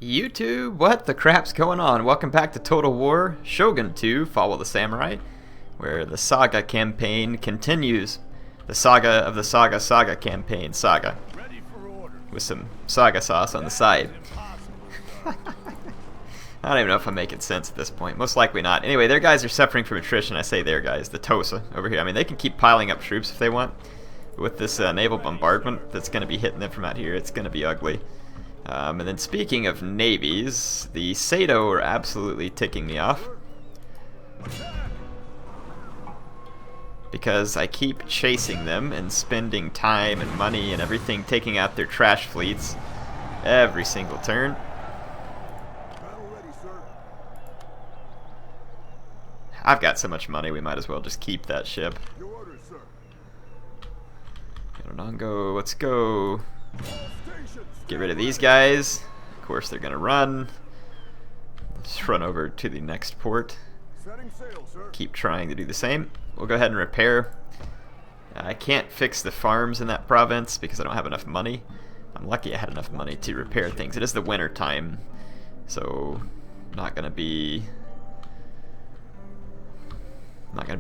YouTube, what the crap's going on? Welcome back to Total War Shogun 2, Follow the Samurai, where the Saga campaign continues. The Saga of the Saga campaign, Saga. With some Saga sauce on the side. I don't even know if I'm making sense at this point. Most likely not. Anyway, their guys are suffering from attrition. I say their guys, the Tosa over here. I mean, they can keep piling up troops if they want. But with this naval bombardment that's going to be hitting them from out here, it's going to be ugly. And then speaking of navies, the Sato are absolutely ticking me off. Because I keep chasing them and spending time and money and everything, taking out their trash fleets every single turn. I've got so much money, we might as well just keep that ship. Go, let's go. Get rid of these guys. Of course, they're gonna run. Let's run over to the next port. Keep trying to do the same. We'll go ahead and repair. I can't fix the farms in that province because I don't have enough money. I'm lucky I had enough money to repair things. It is the winter time, so not gonna be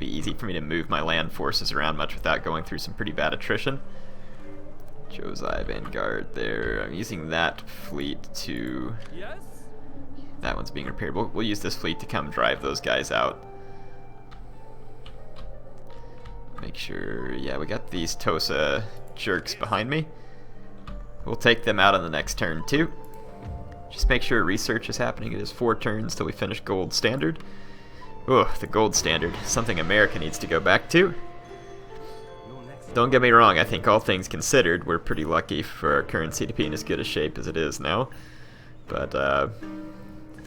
easy for me to move my land forces around much without going through some pretty bad attrition. Josai Vanguard there. I'm using that fleet to... Yes? That one's being repaired. We'll use this fleet to come drive those guys out. Make sure... Yeah, we got these Tosa jerks behind me. We'll take them out on the next turn too. Just make sure research is happening. It is 4 turns till we finish Gold Standard. Ugh, the Gold Standard. Something America needs to go back to. Don't get me wrong, I think all things considered, we're pretty lucky for our currency to be in as good a shape as it is now. But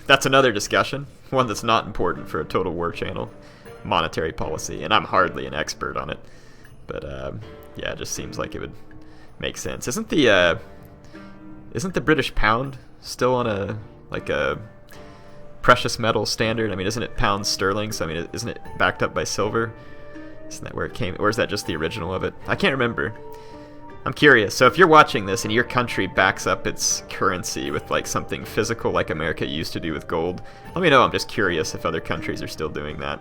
that's another discussion, one that's not important for a Total War channel. Monetary policy, and I'm hardly an expert on it. But yeah, it just seems like it would make sense. Isn't the British pound still on a precious metal standard? I mean, isn't it pound sterling? So I mean, isn't it backed up by silver? Isn't that where it came, or is that just the original of it? I can't remember. I'm curious. So if you're watching this and your country backs up its currency with like something physical like America used to do with gold, let me know. I'm just curious if other countries are still doing that.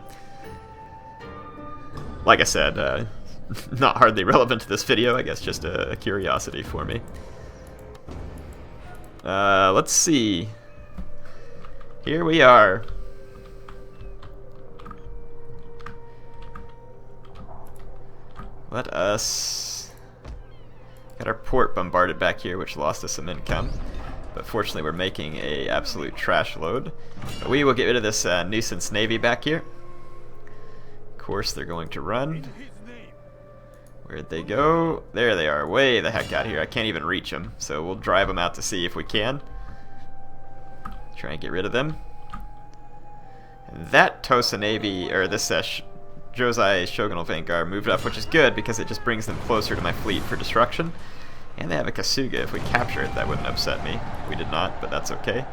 Like I said, not hardly relevant to this video. I guess just a curiosity for me. Let's see. Here we are. Let us get our port bombarded back here, which lost us some income. But fortunately, we're making a absolute trash load. But we will get rid of this nuisance navy back here. Of course, they're going to run. Where'd they go? There they are, way the heck out here. I can't even reach them, so we'll drive them out to sea if we can. Try and get rid of them. And that Tosa navy, or this Josai Shogunal Vanguard moved up, which is good because it just brings them closer to my fleet for destruction. And they have a Kasuga. If we capture it, that wouldn't upset me. We did not, but that's okay.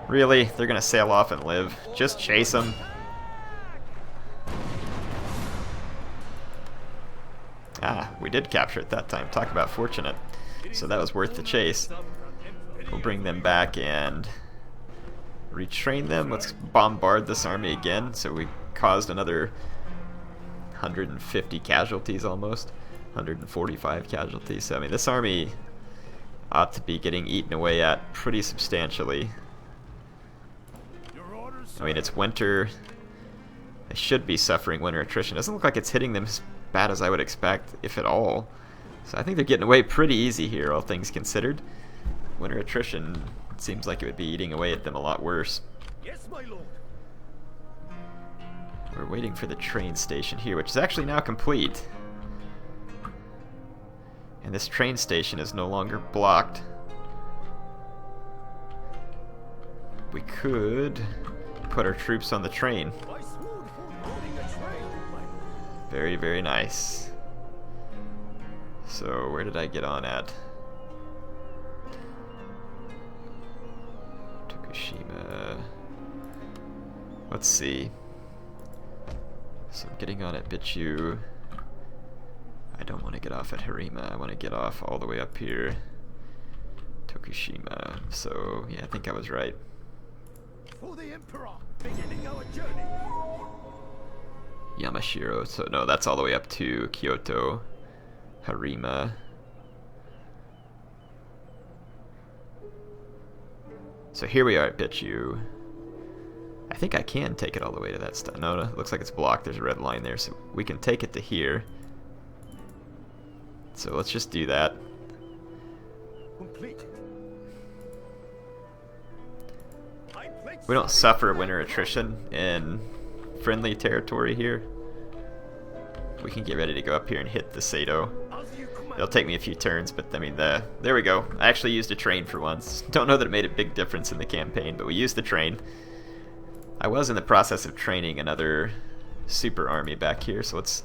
Really? They're going to sail off and live. Just chase them. Ah, we did capture it that time. Talk about fortunate. So that was worth the chase. We'll bring them back and retrain them. Let's bombard this army again. So we caused another 150 casualties almost. 145 casualties. So I mean, this army ought to be getting eaten away at pretty substantially. I mean, it's winter. They should be suffering winter attrition. Doesn't look like it's hitting them as bad as I would expect, if at all. So I think they're getting away pretty easy here, all things considered. Winter attrition seems like it would be eating away at them a lot worse. Yes, my lord. We're waiting for the train station here, which is actually now complete. And this train station is no longer blocked. We could put our troops on the train. Very, very nice. So, where did I get on at? Tokushima. Let's see. So I'm getting on at Bitchu. I don't want to get off at Harima. I want to get off all the way up here. Tokushima. So yeah, I think I was right. For the Emperor, beginning our journey. Yamashiro. So no, that's all the way up to Kyoto. Harima. So here we are at Bichu. I think I can take it all the way to that stuff. No, no, it looks like it's blocked. There's a red line there, so we can take it to here. So let's just do that. We don't suffer winter attrition in friendly territory here. We can get ready to go up here and hit the Sato. It'll take me a few turns, but I mean, there we go. I actually used a train for once. Don't know that it made a big difference in the campaign, but we used the train. I was in the process of training another super army back here, so let's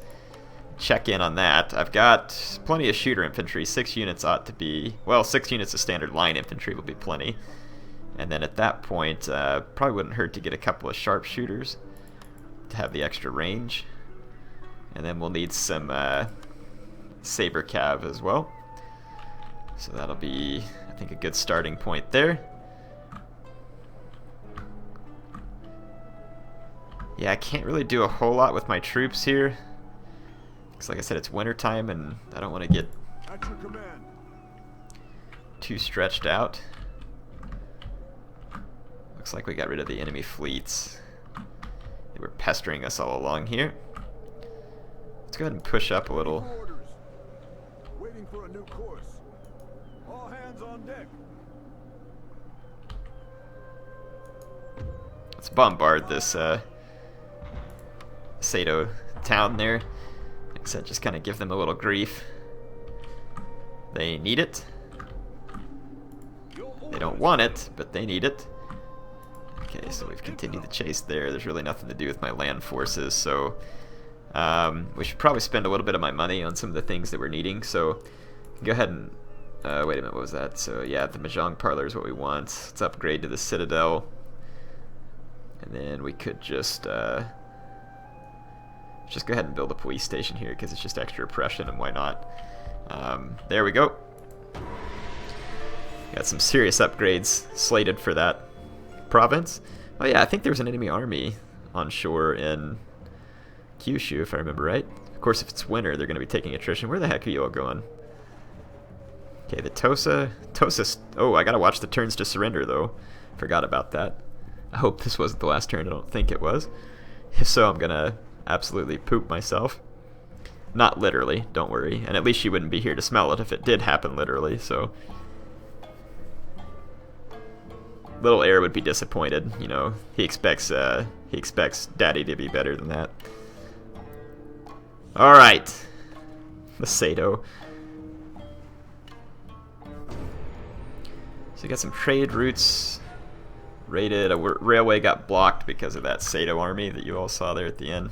check in on that. I've got plenty of shooter infantry. 6 units ought to be, well, 6 units of standard line infantry will be plenty. And then at that point, probably wouldn't hurt to get a couple of sharpshooters to have the extra range. And then we'll need some saber cav as well. So that'll be, I think, a good starting point there. Yeah, I can't really do a whole lot with my troops here. Because like I said, it's wintertime and I don't want to get too stretched out. Looks like we got rid of the enemy fleets. They were pestering us all along here. Let's go ahead and push up a little. Waiting for a new course. All hands on deck. Let's bombard this Sato town there. Like I said, just kind of give them a little grief. They need it. They don't want it, but they need it. Okay, so we've continued the chase there. There's really nothing to do with my land forces, so we should probably spend a little bit of my money on some of the things that we're needing. So go ahead and wait a minute, what was that? So yeah, the Mahjong Parlor is what we want. Let's upgrade to the Citadel, and then we could just go ahead and build a police station here because it's just extra oppression, and why not? There we go. Got some serious upgrades slated for that province. Oh yeah, I think there was an enemy army on shore in Kyushu, if I remember right. Of course, if it's winter, they're going to be taking attrition. Where the heck are you all going? Okay, the Tosa. Oh, I gotta watch the turns to surrender, though. Forgot about that. I hope this wasn't the last turn. I don't think it was. If so, I'm gonna absolutely poop myself. Not literally, don't worry. And at least she wouldn't be here to smell it if it did happen literally, so. Little Air would be disappointed, you know. He expects Daddy to be better than that. All right, the Sato. So we got some trade routes raided. A railway got blocked because of that Sato army that you all saw there at the end.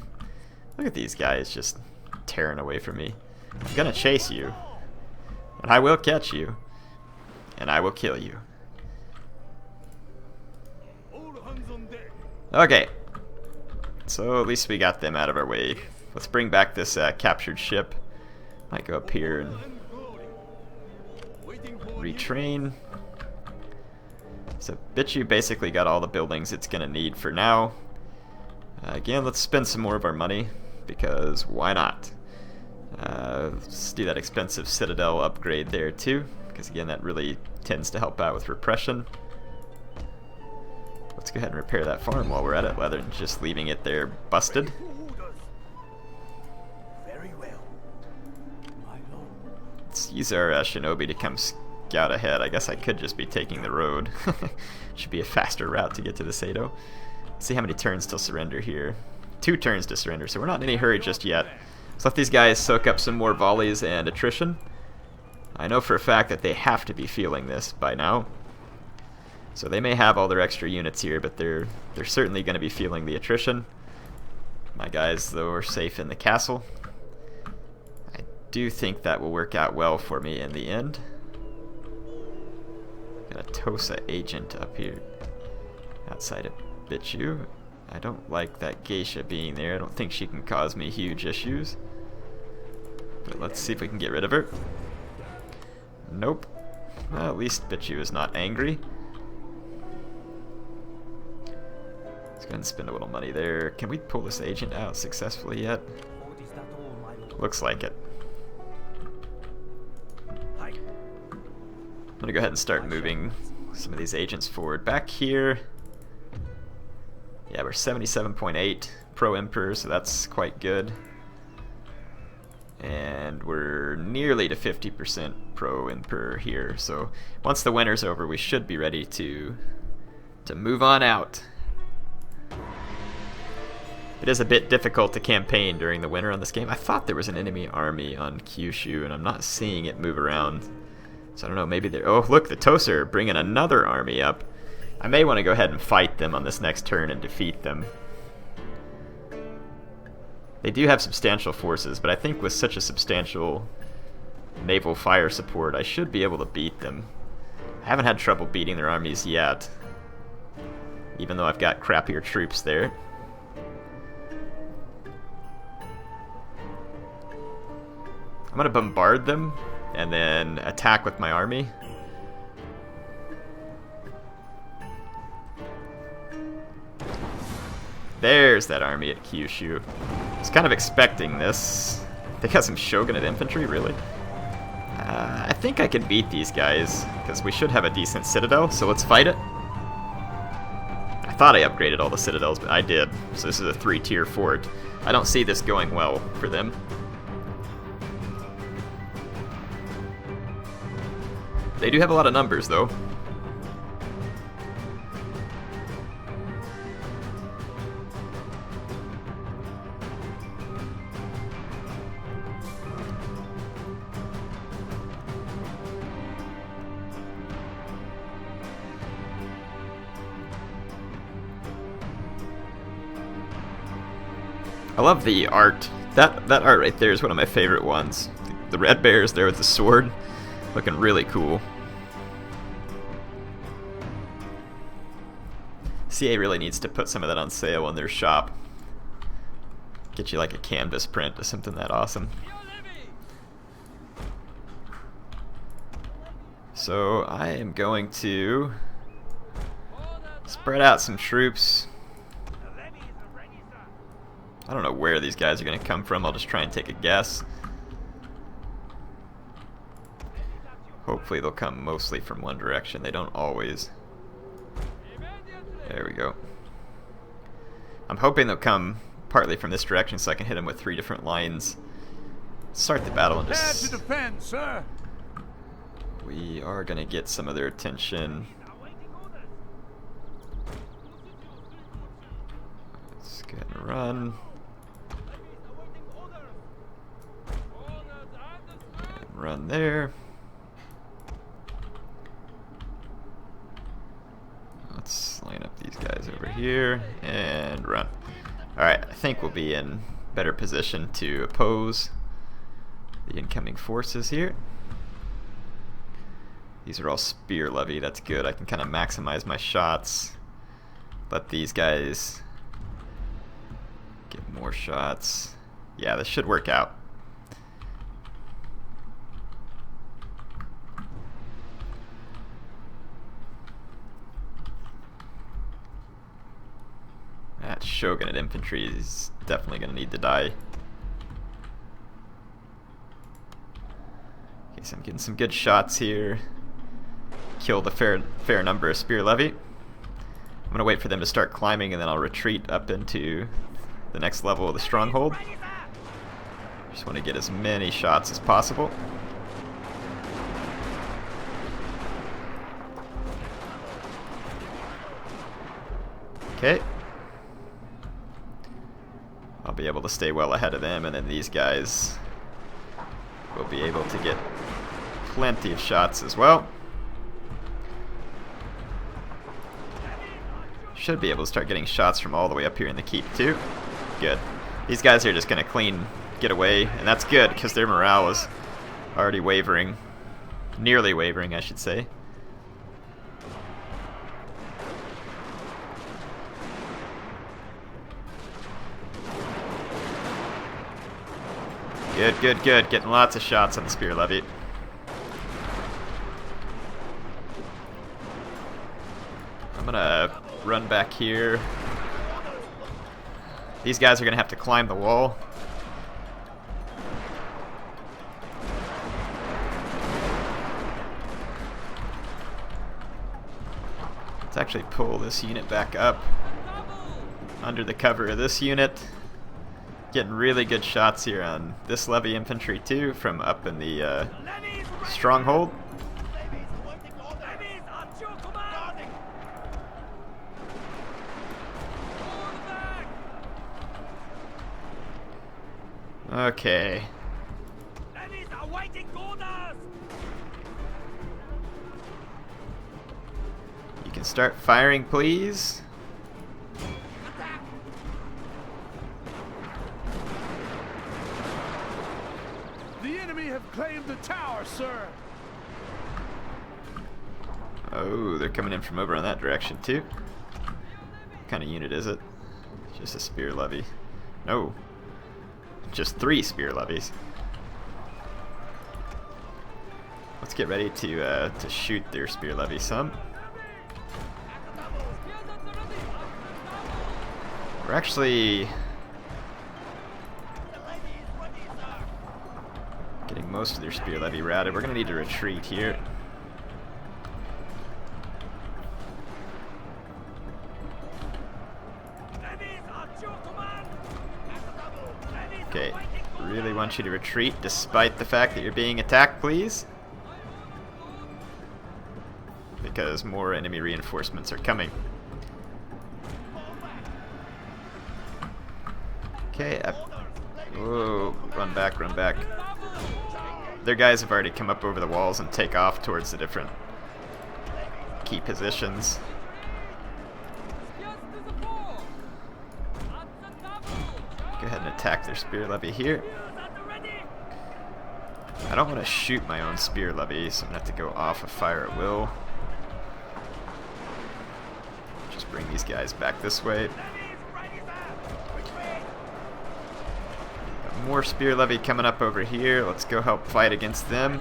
Look at these guys just tearing away from me. I'm gonna chase you, and I will catch you, and I will kill you. Okay, so at least we got them out of our way. Let's bring back this captured ship. Might go up here and retrain. So Bichu basically got all the buildings it's gonna need for now. Again, let's spend some more of our money, because why not? Let's do that expensive Citadel upgrade there too, because again, that really tends to help out with repression. Let's go ahead and repair that farm while we're at it, rather than just leaving it there busted. Let's use our shinobi to come scout ahead. I guess I could just be taking the road. Should be a faster route to get to the Sato. Let's see how many turns till surrender here. 2 turns to surrender, so we're not in any hurry just yet. Let's let these guys soak up some more volleys and attrition. I know for a fact that they have to be feeling this by now. So they may have all their extra units here, but they're certainly going to be feeling the attrition. My guys, though, are safe in the castle. I do think that will work out well for me in the end. Got a Tosa agent up here outside of Bichu. I don't like that geisha being there. I don't think she can cause me huge issues. But let's see if we can get rid of her. Nope. Well, at least Bichu is not angry. Let's go ahead and spend a little money there. Can we pull this agent out successfully yet? Looks like it. I'm gonna go ahead and start moving some of these agents forward. Back here, yeah, we're 77.8 pro-emperor, so that's quite good. And we're nearly to 50% pro-emperor here, so once the winter's over, we should be ready to move on out. It is a bit difficult to campaign during the winter on this game. I thought there was an enemy army on Kyushu, and I'm not seeing it move around. So I don't know, maybe they're... Oh, look, the Tosa are bringing another army up. I may want to go ahead and fight them on this next turn and defeat them. They do have substantial forces, but I think with such a substantial naval fire support, I should be able to beat them. I haven't had trouble beating their armies yet, even though I've got crappier troops there. I'm going to bombard them and then attack with my army. There's that army at Kyushu. I was kind of expecting this. They got some Shogunate infantry, really? I think I can beat these guys, because we should have a decent citadel, so let's fight it. I thought I upgraded all the citadels, but I did. So this is a 3-tier fort. I don't see this going well for them. They do have a lot of numbers, though. I love the art. That art right there is one of my favorite ones. The red bears there with the sword, looking really cool. CA really needs to put some of that on sale in their shop. Get you like a canvas print or something that awesome. So I am going to spread out some troops. I don't know where these guys are going to come from. I'll just try and take a guess. Hopefully they'll come mostly from one direction. They don't always. There we go. I'm hoping they'll come partly from this direction so I can hit them with 3 different lines. Start the battle and just... Prepare to defend, sir. We are going to get some of their attention. Let's go ahead and run. And run there. Let's line up these guys over here and run. Alright, I think we'll be in better position to oppose the incoming forces here. These are all spear levy, that's good. I can kind of maximize my shots. Let these guys get more shots. Yeah, this should work out. That Shogunate infantry is definitely going to need to die. Okay, so I'm getting some good shots here. Killed a fair number of spear levy. I'm going to wait for them to start climbing and then I'll retreat up into the next level of the stronghold. Just want to get as many shots as possible. Okay. I'll be able to stay well ahead of them, and then these guys will be able to get plenty of shots as well. Should be able to start getting shots from all the way up here in the keep too. Good. These guys are just going to get away, and that's good because their morale is already wavering. Nearly wavering, I should say. Good, good, good. Getting lots of shots on the spear levy. run back here. These guys are going to have to climb the wall. Let's actually pull this unit back up under the cover of this unit. Getting really good shots here on this levy infantry too from up in the stronghold. Okay. You can start firing, please. The enemy have claimed the tower, sir. Oh, they're coming in from over on that direction too. What kind of unit is it? Just a spear levy. No. Just 3 spear levies. Let's get ready to shoot their spear levy some. We're actually getting most of their spear levy routed. We're going to need to retreat here. Okay, really want you to retreat despite the fact that you're being attacked, please. Because more enemy reinforcements are coming. Okay, whoa, run back, run back. Their guys have already come up over the walls and take off towards the different key positions. Go ahead and attack their spear levy here. I don't want to shoot my own spear levy, so I'm going to have to go off of fire at will. Just bring these guys back this way. Got more spear levy coming up over here. Let's go help fight against them.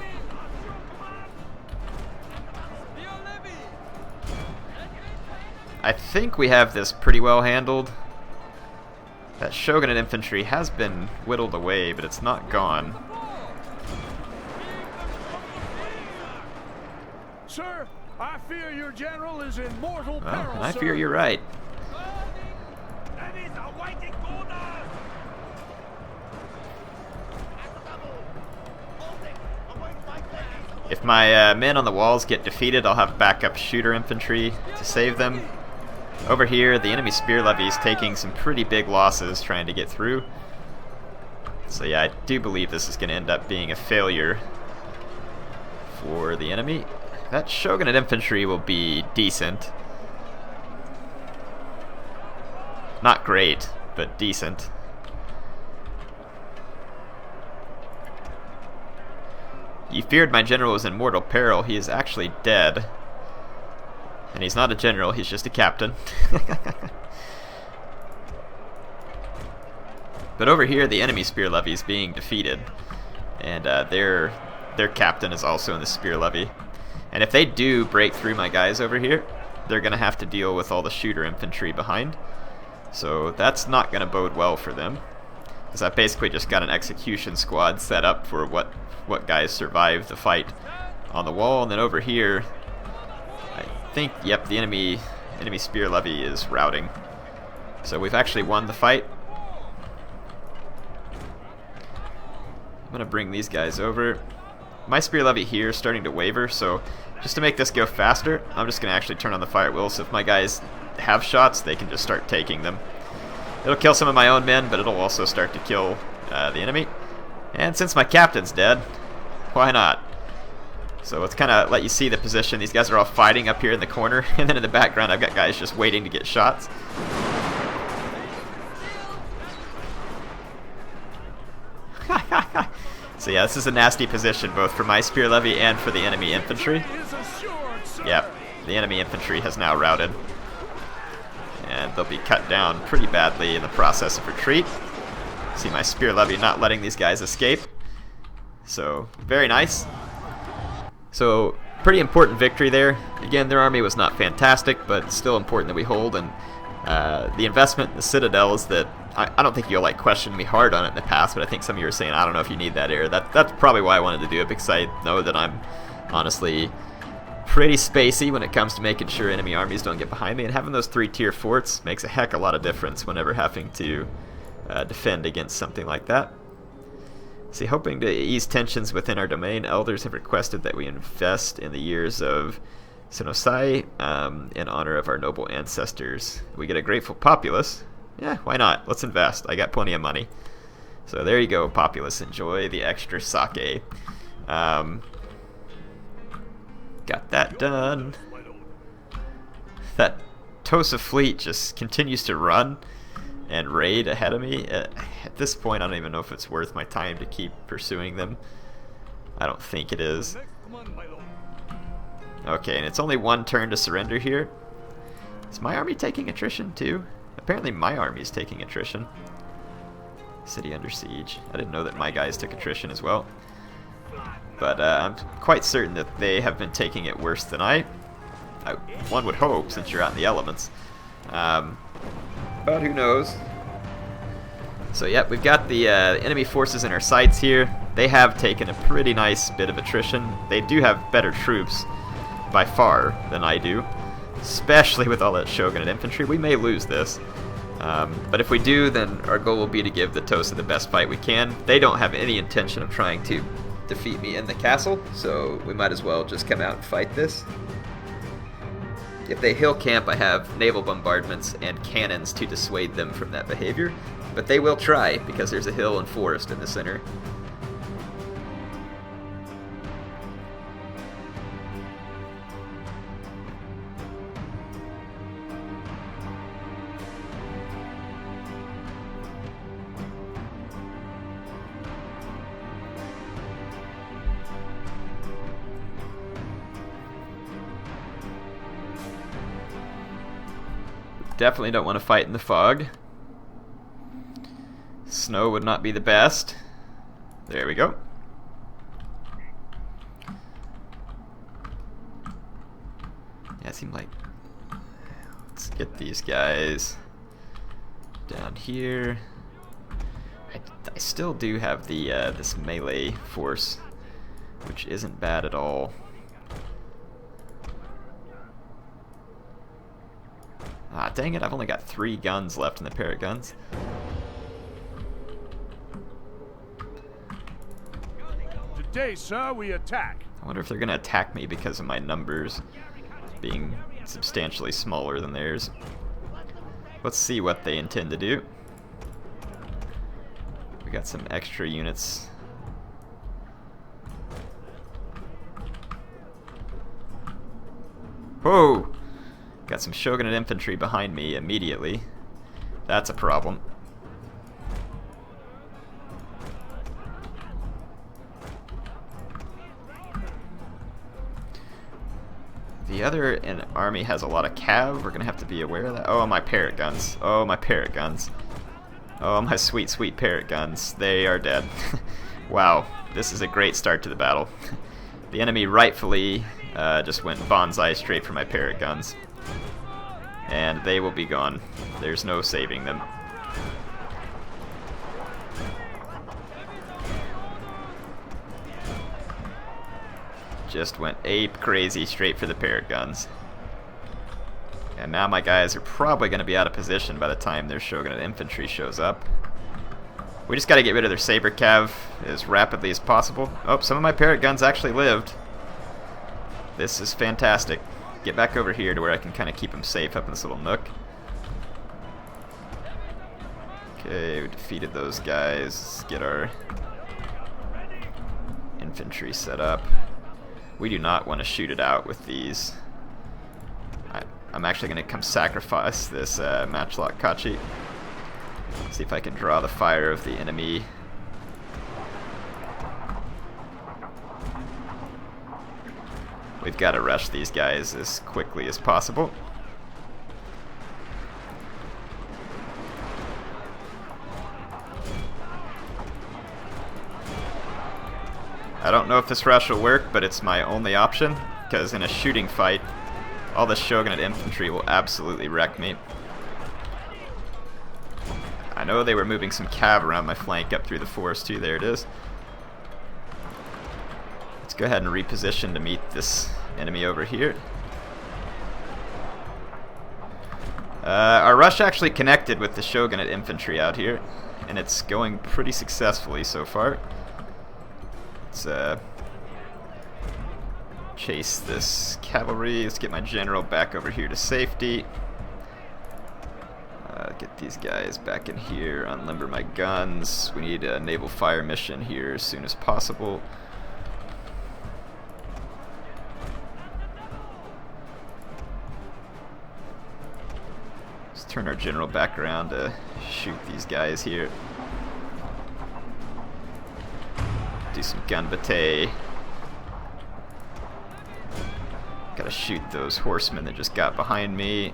I think we have this pretty well handled. That Shogun infantry has been whittled away, but it's not gone. Sir, I fear your general is in mortal peril, I sir. fear you're right. If my men on the walls get defeated, I'll have backup shooter infantry to save them. Over here, the enemy spear levy is taking some pretty big losses trying to get through. So yeah, I do believe this is going to end up being a failure for the enemy. That Shogunate infantry will be decent. Not great, but decent. You feared my general was in mortal peril. He is actually dead. And he's not a general, he's just a captain. But over here, the enemy spear levy is being defeated. And their captain is also in the spear levy. And if they do break through my guys over here, they're going to have to deal with all the shooter infantry behind. So that's not going to bode well for them. Because I've basically just got an execution squad set up for what guys survive the fight on the wall. And then over here, I think, yep, the enemy spear levy is routing. So we've actually won the fight. I'm going to bring these guys over. My spear levy here is starting to waver, so just to make this go faster, I'm just going to actually turn on the fire at will, so if my guys have shots, they can just start taking them. It'll kill some of my own men, but it'll also start to kill the enemy. And since my captain's dead, why not? So let's kind of let you see the position. These guys are all fighting up here in the corner, and then in the background I've got guys just waiting to get shots. So yeah, this is a nasty position both for my spear levy and for the enemy infantry. Yep, the enemy infantry has now routed. And they'll be cut down pretty badly in the process of retreat. See my spear levy not letting these guys escape. So, very nice. So, pretty important victory there. Again, their army was not fantastic, but still important that we hold. And the investment in the Citadel is that I don't think you'll like question me hard on it in the past, but I think some of you are saying, I don't know if you need that air. That's probably why I wanted to do it, because I know that I'm honestly pretty spacey when it comes to making sure enemy armies don't get behind me, and having those 3-tier forts makes a heck of a lot of difference whenever having to defend against something like that. See, hoping to ease tensions within our domain, elders have requested that we invest in the years of Senosai in honor of our noble ancestors. We get a grateful populace. Yeah, why not? Let's invest. I got plenty of money. So there you go, populace. Enjoy the extra sake. Got that done. That Tosa fleet just continues to run and raid ahead of me. At this point, I don't even know if it's worth my time to keep pursuing them. I don't think it is. Okay, and it's only one turn to surrender here. Is my army taking attrition too? Apparently my army is taking attrition. City under siege. I didn't know that my guys took attrition as well. But I'm quite certain that they have been taking it worse than one would hope, since you're out in the elements. But who knows? So yeah, we've got the enemy forces in our sights here. They have taken a pretty nice bit of attrition. They do have better troops by far than I do, especially with all that Shogun and infantry. We may lose this, but if we do, then our goal will be to give the Tosa the best fight we can. They don't have any intention of trying to defeat me in the castle, so we might as well just come out and fight this. If they hill camp, I have naval bombardments and cannons to dissuade them from that behavior, but they will try because there's a hill and forest in the center. Definitely don't want to fight in the fog. Snow would not be the best. There we go. Yeah, it seemed like... Let's get these guys down here. I still do have the this melee force, which isn't bad at all. Ah, dang it, I've only got 3 guns left in the parrot guns. Today, sir, we attack. I wonder if they're going to attack me because of my numbers being substantially smaller than theirs. Let's see what they intend to do. We got some extra units. Whoa! Got some Shogunate infantry behind me immediately. That's a problem. The other army has a lot of cav. We're gonna have to be aware of that. Oh, my parrot guns. Oh, my parrot guns. Oh, my sweet, sweet parrot guns. They are dead. Wow, this is a great start to the battle. The enemy rightfully just went bonsai straight for my parrot guns. And they will be gone. There's no saving them. Just went ape crazy straight for the parrot guns. And now my guys are probably going to be out of position by the time their Shogunate infantry shows up. We just got to get rid of their saber cav as rapidly as possible. Oh, some of my parrot guns actually lived. This is fantastic. Get back over here to where I can kind of keep them safe up in this little nook. Okay, we defeated those guys. Let's get our infantry set up. We do not want to shoot it out with these. I'm actually going to come sacrifice this matchlock Kachi. See if I can draw the fire of the enemy. We've got to rush these guys as quickly as possible. I don't know if this rush will work, but it's my only option. because in a shooting fight, all the Shogunate infantry will absolutely wreck me. I know they were moving some cav around my flank up through the forest too. There it is. Let's go ahead and reposition to meet this enemy over here. Our rush actually connected with the Shogunate infantry out here, and it's going pretty successfully so far. Let's chase this cavalry. Let's get my general back over here to safety. Get these guys back in here, unlimber my guns. We need a naval fire mission here as soon as possible. Let's turn our general back around to shoot these guys here. Do some gun battle. Gotta shoot those horsemen that just got behind me.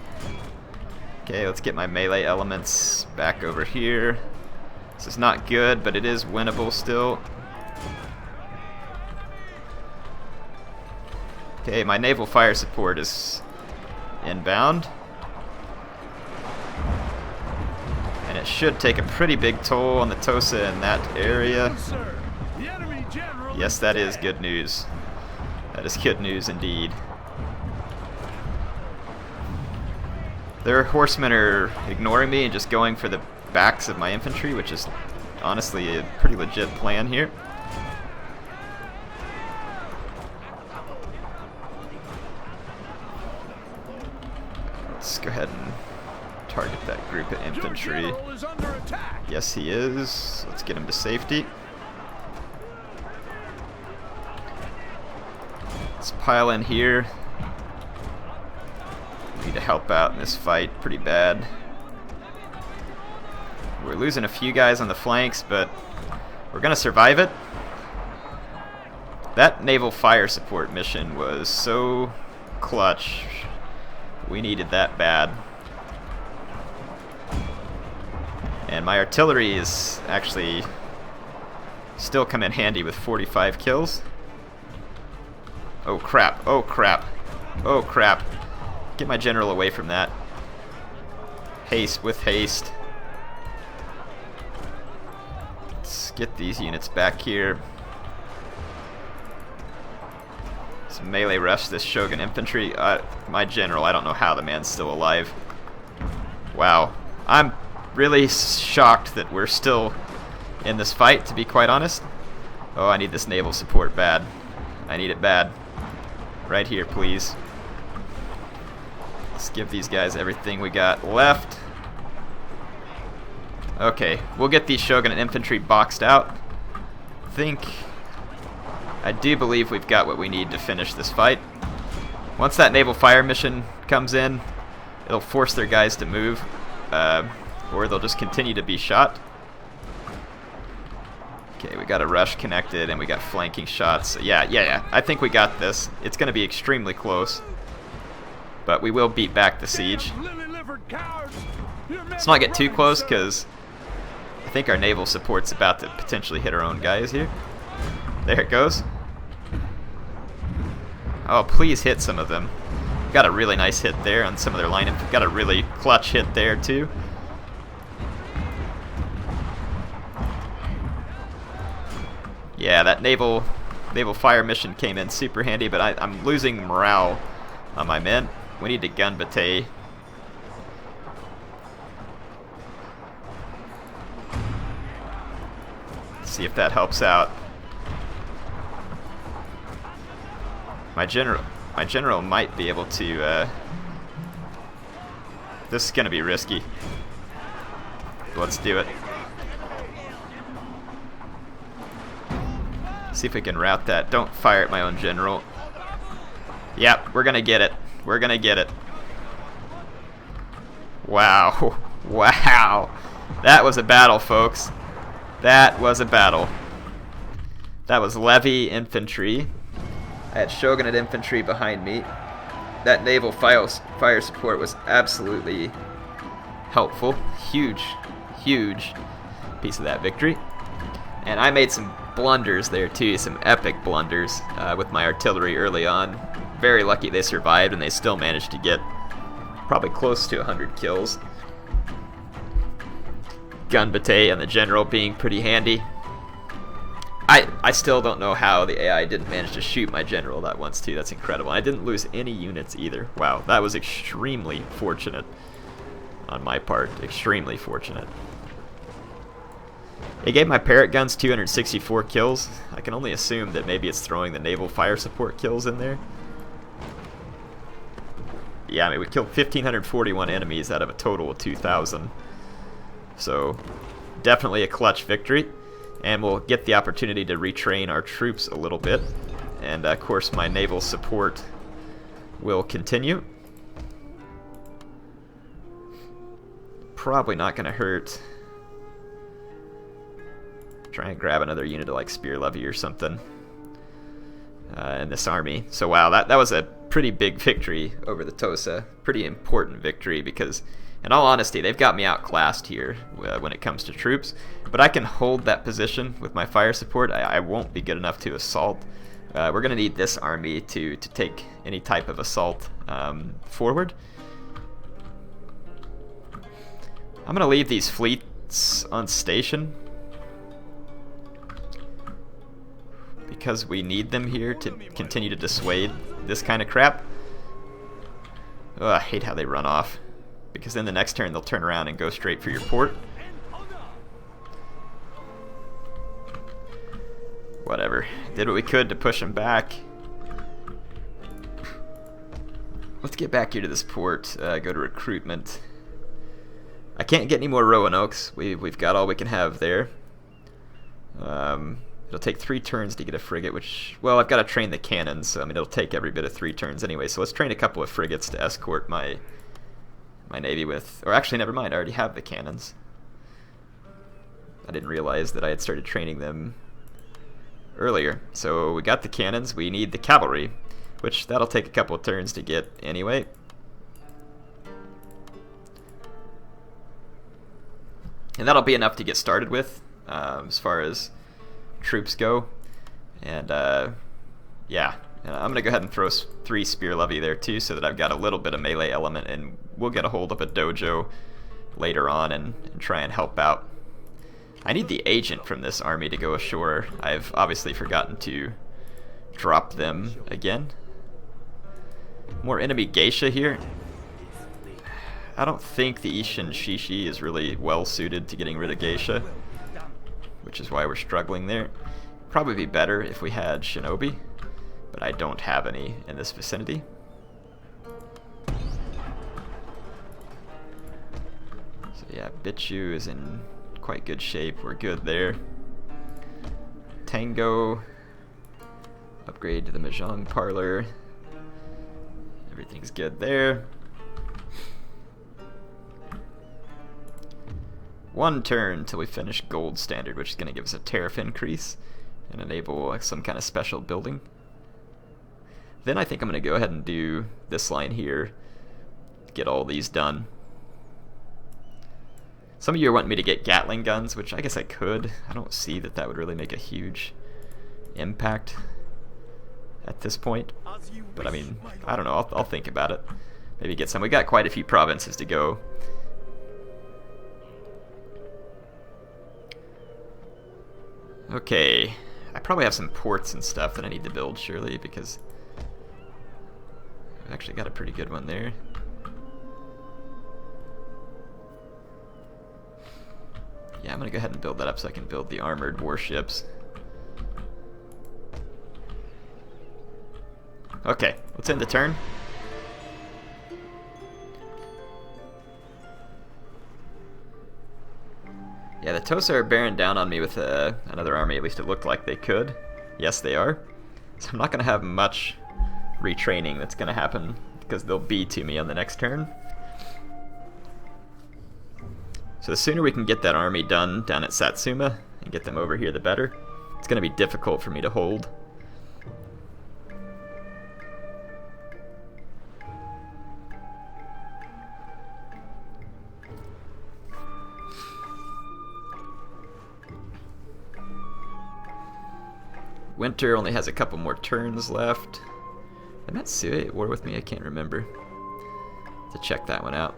Okay, let's get my melee elements back over here. This is not good, but it is winnable still. Okay, my naval fire support is inbound. And it should take a pretty big toll on the Tosa in that area. Yes, that is good news. That is good news indeed. Their horsemen are ignoring me and just going for the backs of my infantry, which is honestly a pretty legit plan here. Let's go ahead and target that group of infantry. Yes, he is. Let's get him to safety. Let's pile in here. Need to help out in this fight pretty bad. We're losing a few guys on the flanks, but we're gonna survive it. That naval fire support mission was so clutch. We needed that bad. And my artillery is actually still come in handy with 45 kills. Oh crap, oh crap, oh crap. Get my general away from that. Haste with haste. Let's get these units back here. Let's melee rush this Shogun infantry. My general, I don't know how the man's still alive. Wow. I'm really shocked that we're still in this fight, to be quite honest. Oh, I need this naval support bad. I need it bad. Right here, please. Let's give these guys everything we got left. Okay, we'll get these Shogunate infantry boxed out. I do believe we've got what we need to finish this fight. Once that naval fire mission comes in, it'll force their guys to move, or they'll just continue to be shot. Okay, we got a rush connected and we got flanking shots. Yeah. I think we got this. It's going to be extremely close. But we will beat back the siege. Let's not get too close because I think our naval support's about to potentially hit our own guys here. There it goes. Oh, please hit some of them. Got a really nice hit there on some of their line. Got a really clutch hit there too. Yeah, that naval fire mission came in super handy, but I'm losing morale on my men. We need to gun battle. See if that helps out. My general might be able to. This is gonna be risky. Let's do it. See if we can rout that. Don't fire at my own general. Yep, we're gonna get it. We're gonna get it. Wow. Wow. That was a battle, folks. That was a battle. That was levy infantry. I had Shogunate infantry behind me. That naval fire support was absolutely helpful. Huge piece of that victory. And I made some blunders there too, some epic blunders with my artillery early on. very lucky they survived, and they still managed to get probably close to 100 kills. Gunbate and the general being pretty handy. I still don't know how the AI didn't manage to shoot my general that once too. That's incredible. I didn't lose any units either. Wow, that was extremely fortunate on my part. Extremely fortunate. It gave my parrot guns 264 kills. I can only assume that maybe it's throwing the naval fire support kills in there. Yeah, I mean, we killed 1,541 enemies out of a total of 2,000. So, definitely a clutch victory. And we'll get the opportunity to retrain our troops a little bit. And, of course, my naval support will continue. Probably not going to hurt. Try and grab another unit of, like, spear levy or something in this army. So, wow, that was a pretty big victory over the Tosa. Pretty important victory because, in all honesty, they've got me outclassed here when it comes to troops. But I can hold that position with my fire support. I won't be good enough to assault. We're going to need this army to take any type of assault forward. I'm going to leave these fleets on station because we need them here to continue to dissuade this kind of crap. Oh, I hate how they run off, because then the next turn they'll turn around and go straight for your port. Whatever. Did what we could to push them back. Let's get back here to this port. Go to recruitment. I can't get any more Roanoke's. We've got all we can have there. It'll take 3 turns to get a frigate, which, well, I've got to train the cannons, so I mean, it'll take every bit of 3 turns anyway. So let's train a couple of frigates to escort my navy with. Or actually, never mind, I already have the cannons. I didn't realize that I had started training them earlier. So we got the cannons, we need the cavalry, which that'll take a couple of turns to get anyway. And that'll be enough to get started with, as far as troops go. And yeah, I'm gonna go ahead and throw 3 spear levy there too, so that I've got a little bit of melee element, and we'll get a hold of a dojo later on and try and help out. I need the agent from this army to go ashore. I've obviously forgotten to drop them again. More enemy geisha here. I don't think the Ishin Shishi is really well suited to getting rid of geisha, which is why we're struggling there. Probably be better if we had shinobi, but I don't have any in this vicinity. So yeah, Bitchu is in quite good shape. We're good there. Tango. Upgrade to the Mahjong parlor. Everything's good there. 1 turn till we finish gold standard, which is going to give us a tariff increase and enable some kind of special building. Then I think I'm going to go ahead and do this line here, get all these done. Some of you are wanting me to get Gatling guns, which I guess I could. I don't see that that would really make a huge impact at this point. But I mean, I don't know, I'll think about it. Maybe get some. We got quite a few provinces to go. Okay, I probably have some ports and stuff that I need to build, surely, because I've actually got a pretty good one there. Yeah, I'm going to go ahead and build that up so I can build the armored warships. Okay, let's end the turn. Yeah, the Tosa are bearing down on me with another army, at least it looked like they could. Yes, they are. So I'm not going to have much retraining that's going to happen, because they'll be to me on the next turn. So the sooner we can get that army done down at Satsuma and get them over here, the better. It's going to be difficult for me to hold. Winter only has a couple more turns left. Did Matsue at war with me? I can't remember. To check that one out.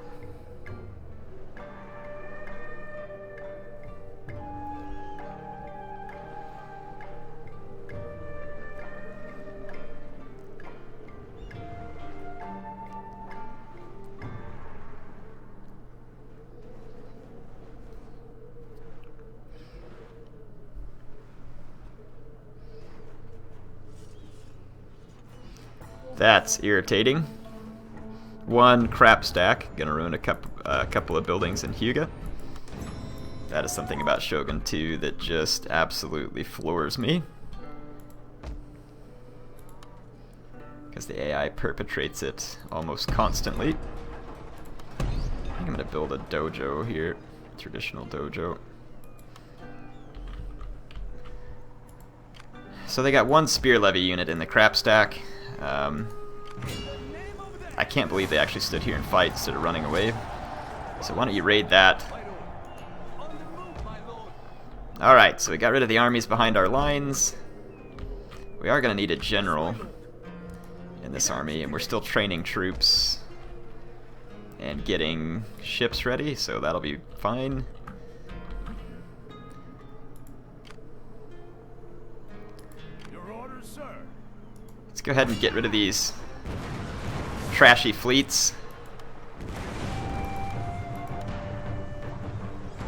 That's irritating. One crap stack, gonna ruin a couple of buildings in Hyuga. That is something about Shogun 2 that just absolutely floors me. Because the AI perpetrates it almost constantly. I think I'm gonna build a dojo here, traditional dojo. So they got one spear levy unit in the crap stack. I can't believe they actually stood here and fight instead of running away. So why don't you raid that? Alright, so we got rid of the armies behind our lines. We are going to need a general in this army, and we're still training troops and getting ships ready, so that'll be fine. Your orders, sir. Let's go ahead and get rid of these trashy fleets.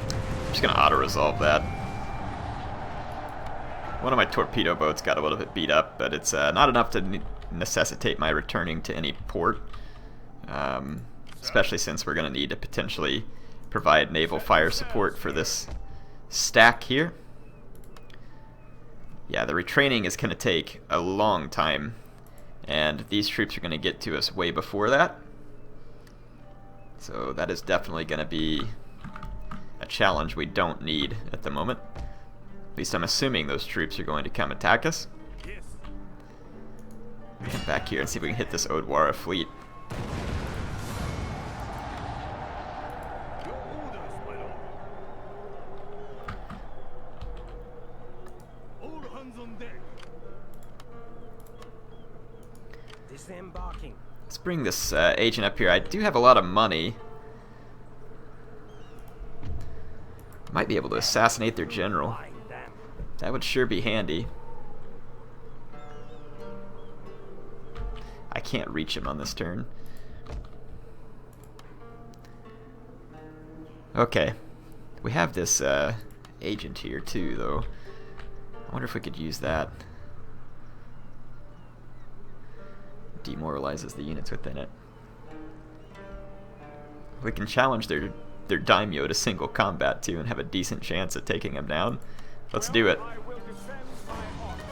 I'm just gonna auto-resolve that. One of my torpedo boats got a little bit beat up, but it's not enough to necessitate my returning to any port. Especially since we're gonna need to potentially provide naval fire support for this stack here. Yeah, the retraining is gonna take a long time, and these troops are going to get to us way before that. So that is definitely going to be a challenge we don't need at the moment. At least I'm assuming those troops are going to come attack us. Come back here and see if we can hit this Odwara fleet. Let's bring this agent up here. I do have a lot of money. Might be able to assassinate their general. That would sure be handy. I can't reach him on this turn. Okay. We have this agent here too, though. I wonder if we could use that. Demoralizes the units within it. We can challenge their daimyo to single combat too and have a decent chance at taking them down. Let's do it.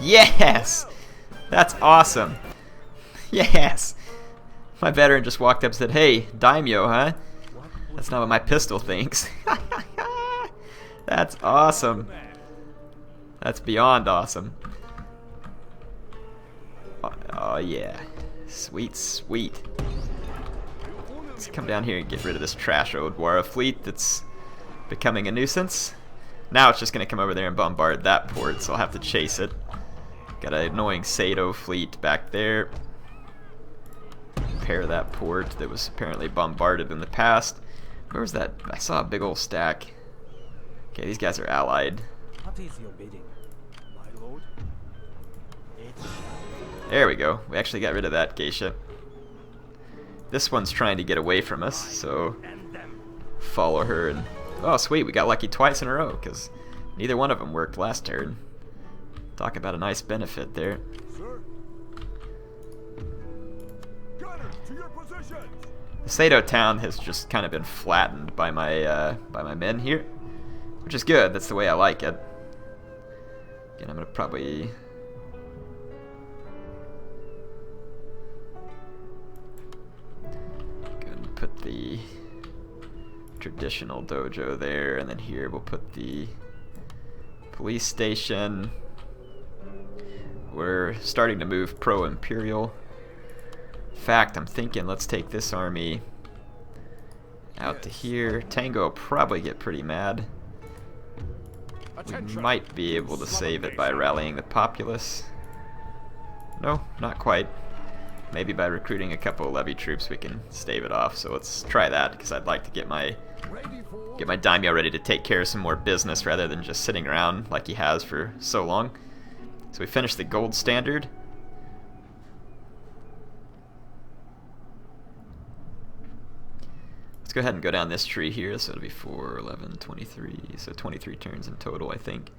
Yes! That's awesome. Yes! My veteran just walked up and said, "Hey, daimyo, huh? That's not what my pistol thinks." That's awesome. That's beyond awesome. Oh yeah. Sweet, sweet. Let's come down here and get rid of this trash Odwara fleet that's becoming a nuisance. Now it's just going to come over there and bombard that port, so I'll have to chase it. Got an annoying Sato fleet back there. Repair that port that was apparently bombarded in the past. Where was that? I saw a big old stack. Okay, these guys are allied. What is your bidding, my lord? There we go. We actually got rid of that geisha. This one's trying to get away from us, so follow her and... Oh, sweet, we got lucky twice in a row, because neither one of them worked last turn. Talk about a nice benefit there. Sir. Gunners, to your positions. The Sato town has just kind of been flattened by my men here, which is good. That's the way I like it. Again, I'm gonna probably... put the traditional dojo there, and then here we'll put the police station. We're starting to move pro-imperial. In fact, I'm thinking let's take this army out to here. Tango will probably get pretty mad. We might be able to save it by rallying the populace. No, not quite. maybe by recruiting a couple of levy troops we can stave it off. So let's try that, because I'd like to get my daimyo ready to take care of some more business rather than just sitting around like he has for so long. So we finished the gold standard. Let's go ahead and go down this tree here. So it'll be 4, 11, 23. So 23 turns in total, I think.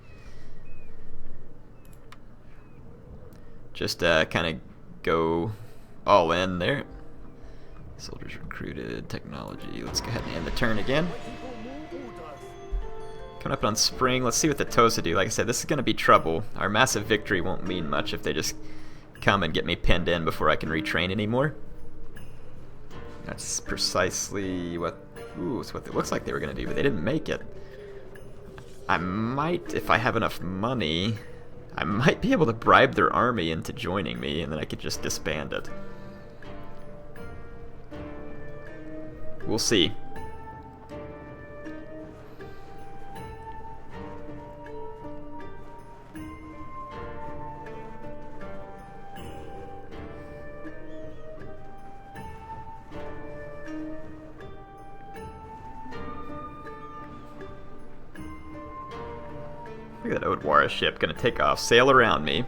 Just kind of go all in there. Soldiers recruited, technology. Let's go ahead and end the turn again. Coming up on spring, let's see what the Tosa do. Like I said, this is going to be trouble. Our massive victory won't mean much if they just come and get me pinned in before I can retrain anymore. That's precisely what... Ooh, it's what it looks like they were going to do, but they didn't make it. I might, if I have enough money, I might be able to bribe their army into joining me, and then I could just disband it. We'll see. Look at that Odwara ship gonna take off, sail around me,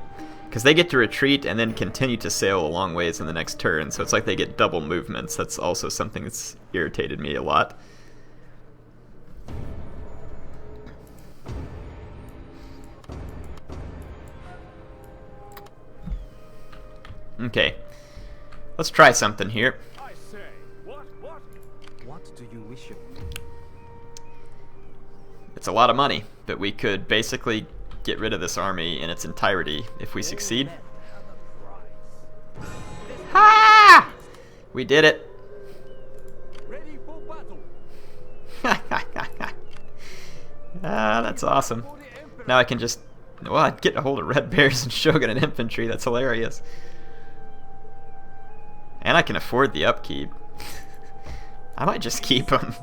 because they get to retreat and then continue to sail a long ways in the next turn, so it's like they get double movements. That's also something that's irritated me a lot. Okay, let's try something here. I say, what? What do you wish of me? It's a lot of money, but we could basically get rid of this army in its entirety if we succeed. Ha! We did it. Ready for battle. That's awesome. Now I can just, well, I'd get a hold of Red Bears and Shogun and infantry. That's hilarious. And I can afford the upkeep. I might just keep them.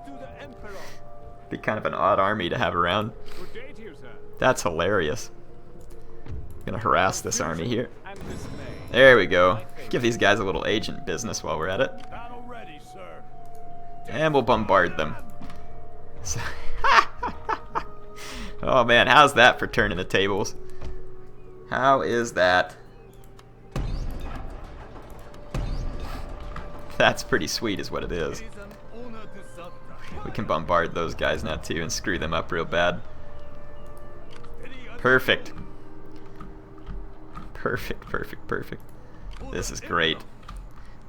Be kind of an odd army to have around. That's hilarious. I'm gonna harass this army here. There we go. Give these guys a little agent business while we're at it. And we'll bombard them. So oh man, how's that for turning the tables? How is that? That's pretty sweet is what it is. We can bombard those guys now too and screw them up real bad. Perfect. Perfect. This is great.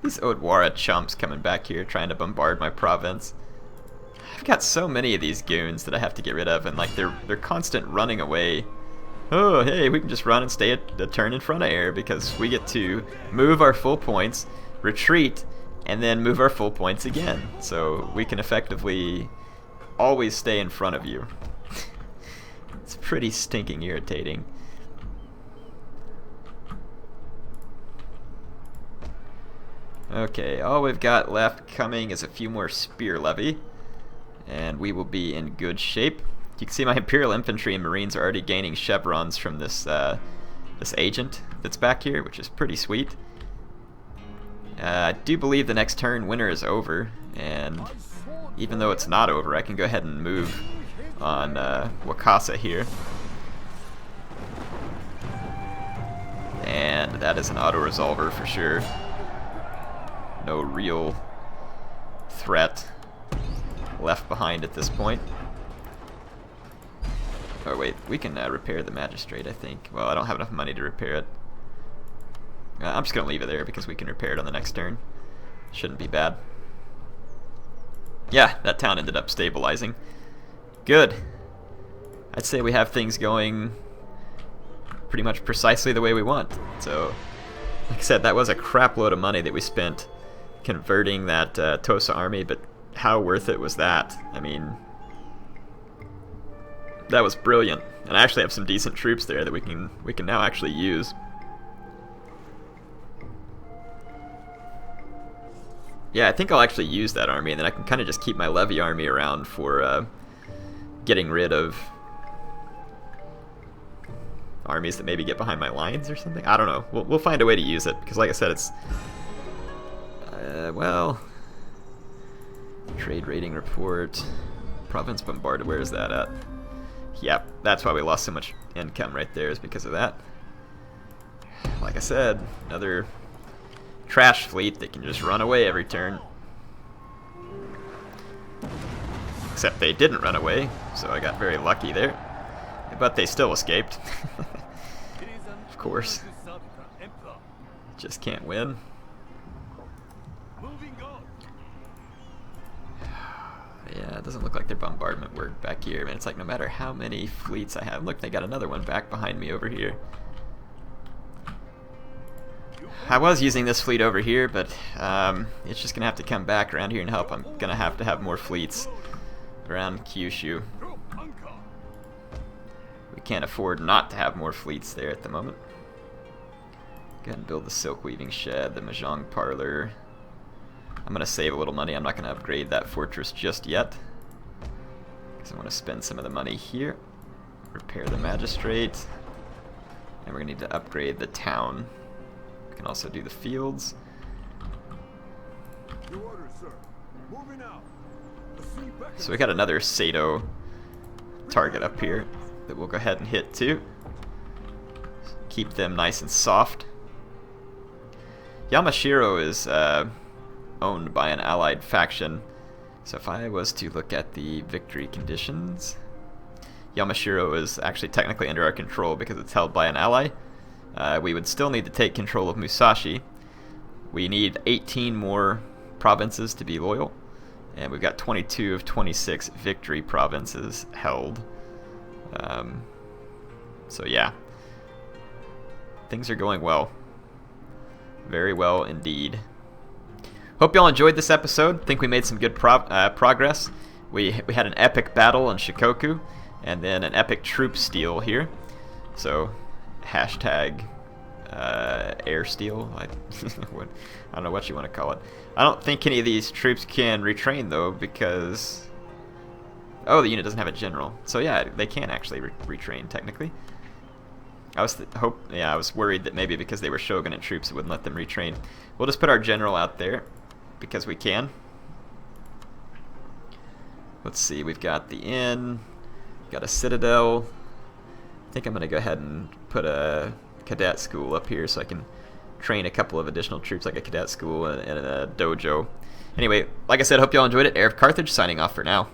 These Odwara chumps coming back here trying to bombard my province. I've got so many of these goons that I have to get rid of, and like they're constant running away. Oh, hey, we can just run and stay a turn in front of air because we get to move our full points, retreat, and then move our full points again. So we can effectively always stay in front of you. It's pretty stinking irritating. Okay, all we've got left coming is a few more spear levy, and we will be in good shape. You can see my Imperial Infantry and Marines are already gaining chevrons from this this agent that's back here, which is pretty sweet. I do believe the next turn winter is over, and even though it's not over, I can go ahead and move on Wakasa here. And that is an auto-resolver for sure. No real threat left behind at this point. Oh wait, we can repair the Magistrate, I think. Well, I don't have enough money to repair it. I'm just going to leave it there because we can repair it on the next turn. Shouldn't be bad. Yeah, that town ended up stabilizing. Good. I'd say we have things going pretty much precisely the way we want. So, like I said, that was a crap load of money that we spent converting that Tosa army, but how worth it was that? I mean, that was brilliant. And I actually have some decent troops there that we can now actually use. Yeah, I think I'll actually use that army, and then I can kind of just keep my levy army around for getting rid of armies that maybe get behind my lines or something. I don't know. We'll find a way to use it, because like I said, Well, trade rating report, province bombarded. Where is that at? Yep, that's why we lost so much income right there, is because of that. Like I said, another trash fleet that can just run away every turn. Except they didn't run away, so I got very lucky there. But they still escaped. Of course. Just can't win. Yeah, it doesn't look like their bombardment worked back here. Man, it's like no matter how many fleets I have. Look, they got another one back behind me over here. I was using this fleet over here, but it's just going to have to come back around here and help. I'm going to have more fleets around Kyushu. We can't afford not to have more fleets there at the moment. Go ahead and build the silk weaving shed, the mahjong parlor. I'm going to save a little money. I'm not going to upgrade that fortress just yet, because I want to spend some of the money here. Repair the magistrate. And we're going to need to upgrade the town. We can also do the fields. Your orders, sir. Moving out. The sea beckons. So we got another Sato target up here that we'll go ahead and hit too. Keep them nice and soft. Yamashiro is owned by an allied faction. So if I was to look at the victory conditions, Yamashiro is actually technically under our control because it's held by an ally. We would still need to take control of Musashi. We need 18 more provinces to be loyal, and we've got 22 of 26 victory provinces held. So yeah, things are going well. Very well indeed. Hope y'all enjoyed this episode. Think we made some good progress. We had an epic battle in Shikoku, and then an epic troop steal here. So, hashtag air steal. I don't know what you want to call it. I don't think any of these troops can retrain though, because the unit doesn't have a general. So yeah, they can actually retrain technically. I was worried that maybe because they were shogunate troops it wouldn't let them retrain. We'll just put our general out there because we can. Let's see, we've got the inn, got a citadel. I think I'm going to go ahead and put a cadet school up here so I can train a couple of additional troops, like a cadet school and a dojo. Anyway, like I said, hope y'all enjoyed it. HeirofCarthage signing off for now.